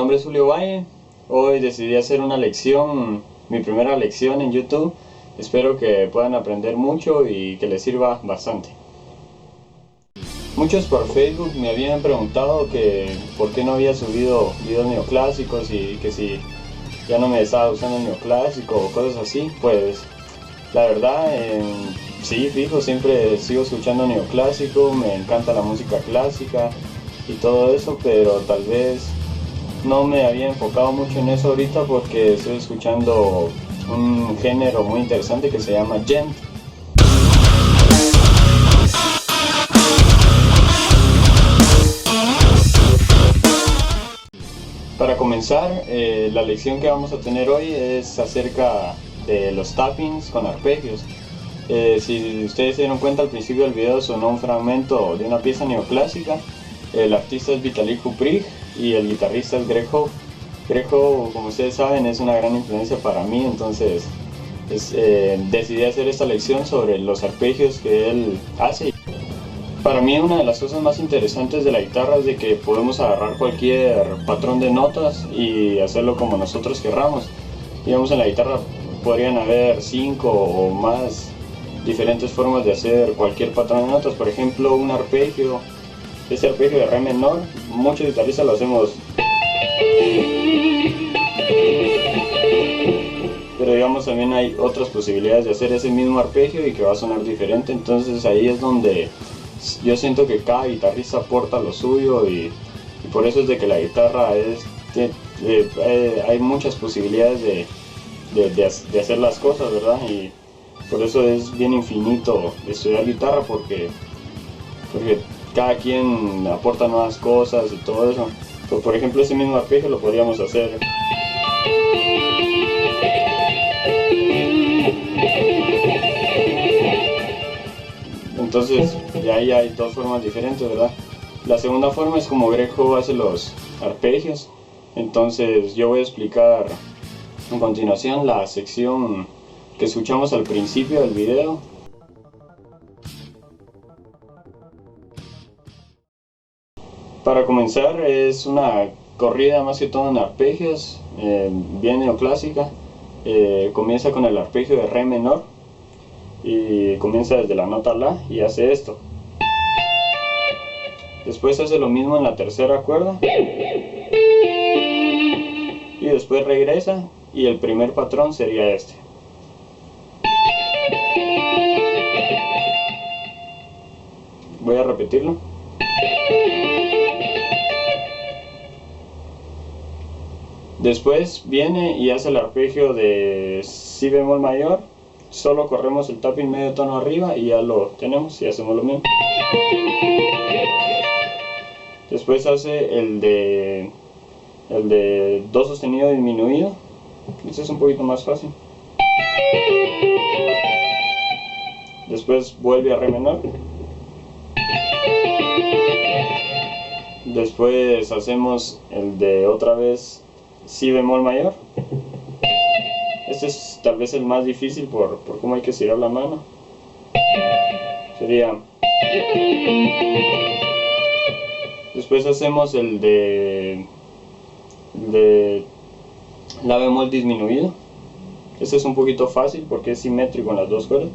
nombre es Julio Valle. Hoy decidí hacer una lección, mi primera lección en YouTube. Espero que puedan aprender mucho y que les sirva bastante. Muchos por Facebook me habían preguntado que por qué no había subido videos neoclásicos y que si ya no me estaba usando el neoclásico o cosas así. Pues la verdad, sí, fijo, siempre sigo escuchando neoclásico, me encanta la música clásica y todo eso, pero tal vez no me había enfocado mucho en eso ahorita porque estoy escuchando un género muy interesante que se llama djent. Para comenzar, la lección que vamos a tener hoy es acerca de los tappings con arpegios. Si ustedes se dieron cuenta, al principio del video sonó un fragmento de una pieza neoclásica. El artista es Vitaly Kuprig y el guitarrista es Greg Howe. Greg Howe, como ustedes saben, es una gran influencia para mí, entonces decidí hacer esta lección sobre los arpegios que él hace. Para mí una de las cosas más interesantes de la guitarra es de que podemos agarrar cualquier patrón de notas y hacerlo como nosotros querramos. Digamos, en la guitarra podrían haber 5 o más diferentes formas de hacer cualquier patrón de notas. Por ejemplo, un arpegio, este arpegio de re menor, muchos guitarristas lo hacemos, pero digamos también hay otras posibilidades de hacer ese mismo arpegio y que va a sonar diferente. Entonces ahí es donde yo siento que cada guitarrista aporta lo suyo y por eso es de que la guitarra hay muchas posibilidades de hacer las cosas, ¿verdad? Y por eso es bien infinito estudiar guitarra porque cada quien aporta nuevas cosas y todo eso. Pues, por ejemplo, ese mismo arpegio lo podríamos hacer entonces, ya ahí hay dos formas diferentes, ¿verdad? La segunda forma es como Greg Howe hace los arpegios. Entonces yo voy a explicar a continuación la sección que escuchamos al principio del video. Para comenzar, es una corrida más que todo en arpegios, bien neoclásica. Comienza con el arpegio de re menor y comienza desde la nota la y hace esto. Después hace lo mismo en la tercera cuerda y después regresa y el primer patrón sería este. Voy a repetirlo. Después viene y hace el arpegio de si bemol mayor, solo corremos el tapping medio tono arriba y ya lo tenemos y hacemos lo mismo. Después hace el de do sostenido disminuido, este es un poquito más fácil. Después vuelve a re menor. Después hacemos el de otra vez si bemol mayor. Este es tal vez el más difícil por cómo hay que estirar la mano. Sería. Después hacemos el de la bemol disminuido. Este es un poquito fácil porque es simétrico en las dos cuerdas.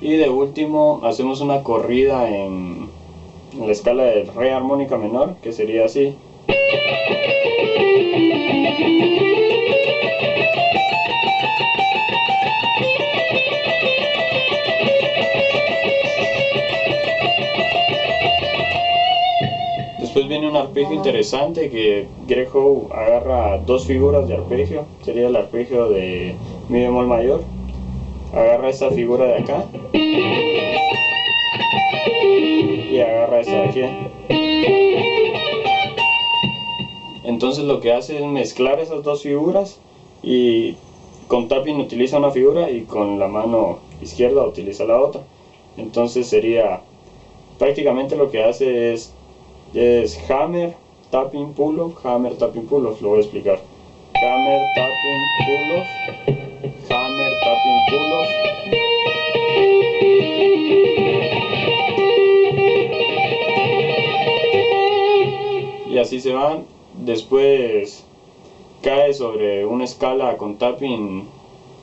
Y de último hacemos una corrida en la escala de re armónica menor, que sería así. Después viene un arpegio interesante que Greg Howe agarra dos figuras de arpegio, sería el arpegio de mi bemol mayor, agarra esta figura de acá y agarra esta de aquí. Entonces lo que hace es mezclar esas dos figuras y con tapping utiliza una figura y con la mano izquierda utiliza la otra. Entonces sería prácticamente lo que hace es hammer, tapping, pull off, hammer, tapping, pull off. Lo voy a explicar. Hammer, tapping, pull off, hammer, tapping, pull off. así se van. Después cae sobre una escala con tapping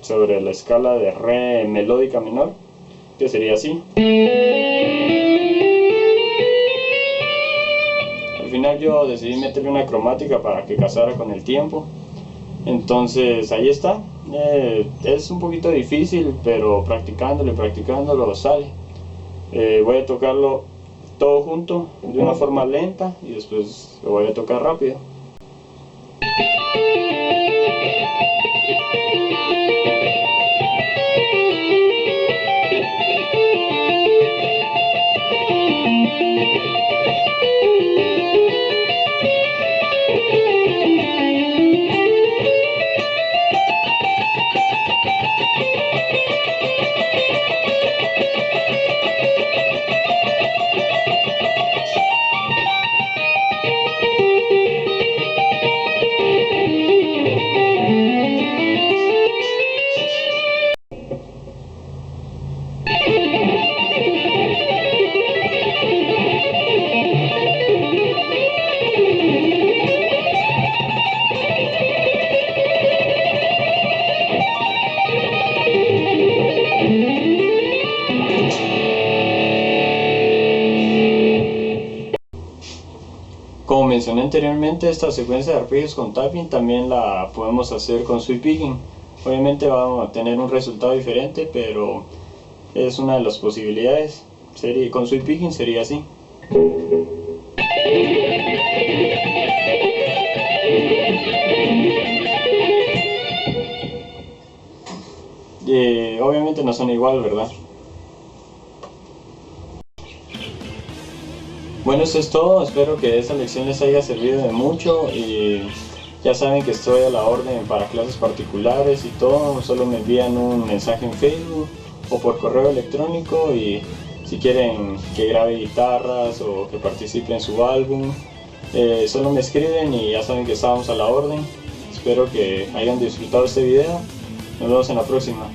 sobre la escala de re melódica menor, que sería así. Al final yo decidí meterle una cromática para que casara con el tiempo. Entonces ahí está. Es un poquito difícil, pero practicándolo y practicándolo sale. Voy a tocarlo todo junto de una forma lenta y después lo voy a tocar rápido. Como mencioné anteriormente, esta secuencia de arpegios con tapping también la podemos hacer con sweep picking. Obviamente vamos a tener un resultado diferente, pero es una de las posibilidades. Con sweep picking sería así. Obviamente no son igual, ¿verdad? Bueno, eso es todo. Espero que esta lección les haya servido de mucho y ya saben que estoy a la orden para clases particulares y todo. Solo me envían un mensaje en Facebook o por correo electrónico, y si quieren que grabe guitarras o que participe en su álbum, solo me escriben y ya saben que estamos a la orden. Espero que hayan disfrutado este video. Nos vemos en la próxima.